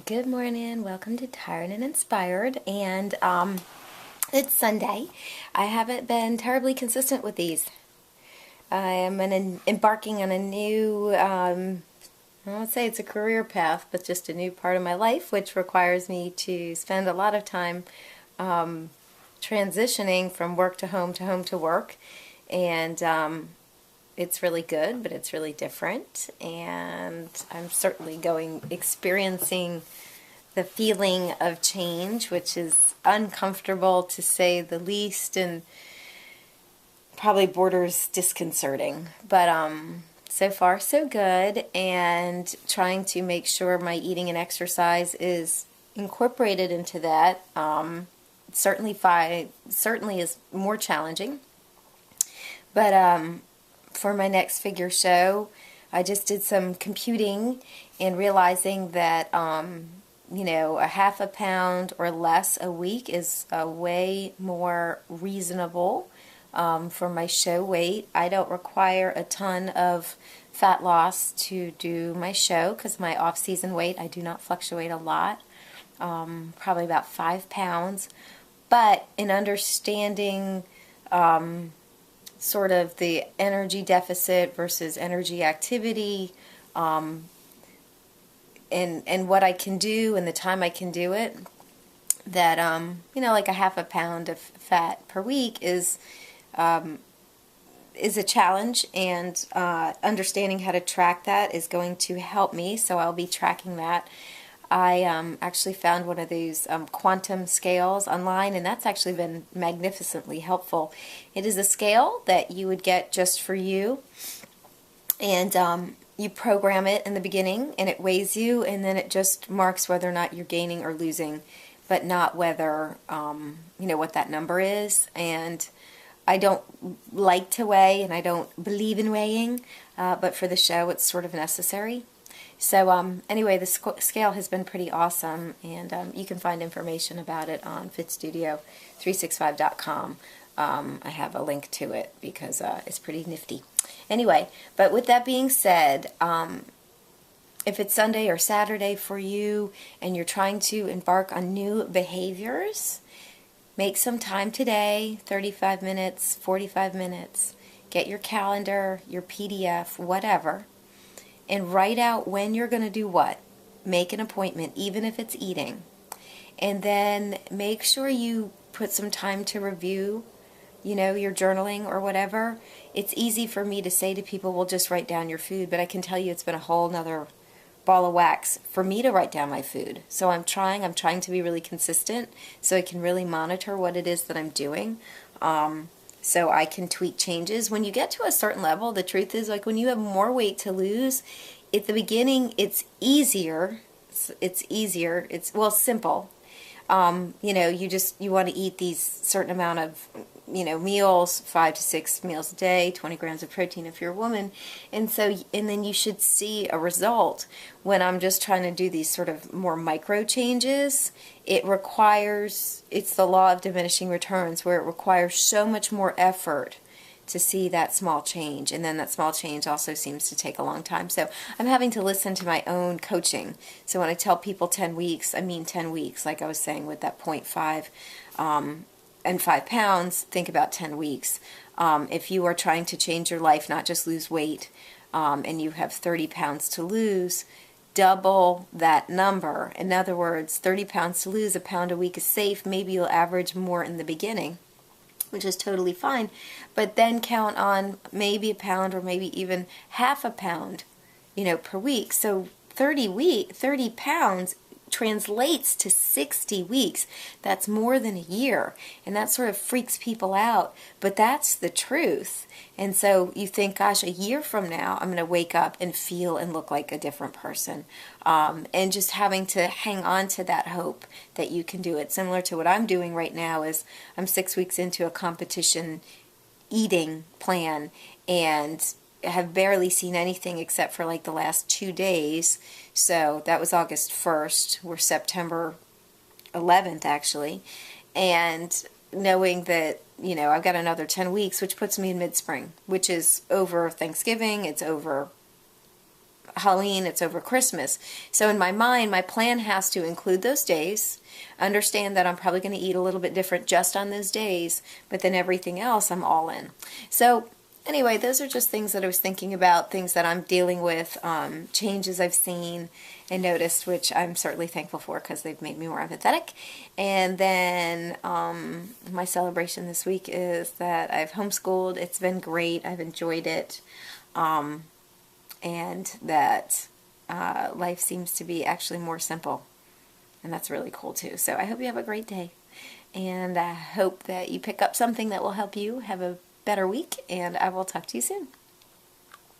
Good morning. Welcome to Tired and Inspired. And it's Sunday. I haven't been terribly consistent with these. I am embarking on a new, I won't say it's a career path, but just a new part of my life, which requires me to spend a lot of time transitioning from work to home to work. And it's really good, but it's really different. And I'm certainly experiencing the feeling of change, which is uncomfortable to say the least, and probably borders disconcerting. But so far so good, and trying to make sure my eating and exercise is incorporated into that. Certainly is more challenging. But for my next figure show, I just did some computing and realizing that a half a pound or less a week is way more reasonable for my show weight. I don't require a ton of fat loss to do my show because my off-season weight, I do not fluctuate a lot, probably about 5 pounds. But in understanding sort of the energy deficit versus energy activity, and what I can do and the time I can do it, that like a half a pound of fat per week is a challenge, and understanding how to track that is going to help me. So I'll be tracking that. I actually found one of these quantum scales online, and that's actually been magnificently helpful. It is a scale that you would get just for you, and you program it in the beginning, and it weighs you, and then it just marks whether or not you're gaining or losing, but not whether, what that number is. And I don't like to weigh, and I don't believe in weighing, but for the show it's sort of necessary. So anyway, the scale has been pretty awesome, and you can find information about it on fitstudio365.com. I have a link to it because it's pretty nifty. Anyway, but with that being said, if it's Sunday or Saturday for you and you're trying to embark on new behaviors, make some time today, 35 minutes, 45 minutes. Get your calendar, your PDF, whatever, and write out when you're going to do what. Make an appointment, even if it's eating. And then make sure you put some time to review, your journaling or whatever. It's easy for me to say to people, well, just write down your food, but I can tell you it's been a whole nother ball of wax for me to write down my food. So I'm trying to be really consistent so I can really monitor what it is that I'm doing. So I can tweak changes. When you get to a certain level, the truth is, like, when you have more weight to lose, at the beginning it's easier. It's simple. You want to eat these certain amount of meals, 5 to 6 meals a day, 20 grams of protein if you're a woman, and then you should see a result. When I'm just trying to do these sort of more micro changes, it's the law of diminishing returns, where it requires so much more effort to see that small change, and then that small change also seems to take a long time. So I'm having to listen to my own coaching. So when I tell people 10 weeks, I mean 10 weeks, like I was saying with that 0.5 and 5 pounds, think about 10 weeks. If you are trying to change your life, not just lose weight, and you have 30 pounds to lose, double that number. In other words, 30 pounds to lose, a pound a week is safe. Maybe you'll average more in the beginning, which is totally fine, but then count on maybe a pound or maybe even half a pound, per week. So 30 pounds translates to 60 weeks. That's more than a year, and that sort of freaks people out, but that's the truth. And so you think, gosh, a year from now I'm going to wake up and feel and look like a different person, and just having to hang on to that hope that you can do it. Similar to what I'm doing right now is I'm 6 weeks into a competition eating plan, and have barely seen anything except for like the last 2 days. So that was August 1st. We're September 11th actually. And knowing that, I've got another 10 weeks, which puts me in mid-spring, which is over Thanksgiving. It's over Halloween, it's over Christmas. So in my mind, my plan has to include those days, understand that I'm probably going to eat a little bit different just on those days, but then everything else I'm all in. So anyway, those are just things that I was thinking about, things that I'm dealing with, changes I've seen and noticed, which I'm certainly thankful for because they've made me more empathetic. And then my celebration this week is that I've homeschooled. It's been great. I've enjoyed it. And that life seems to be actually more simple. And that's really cool too. So I hope you have a great day. And I hope that you pick up something that will help you have a better week. And I will talk to you soon.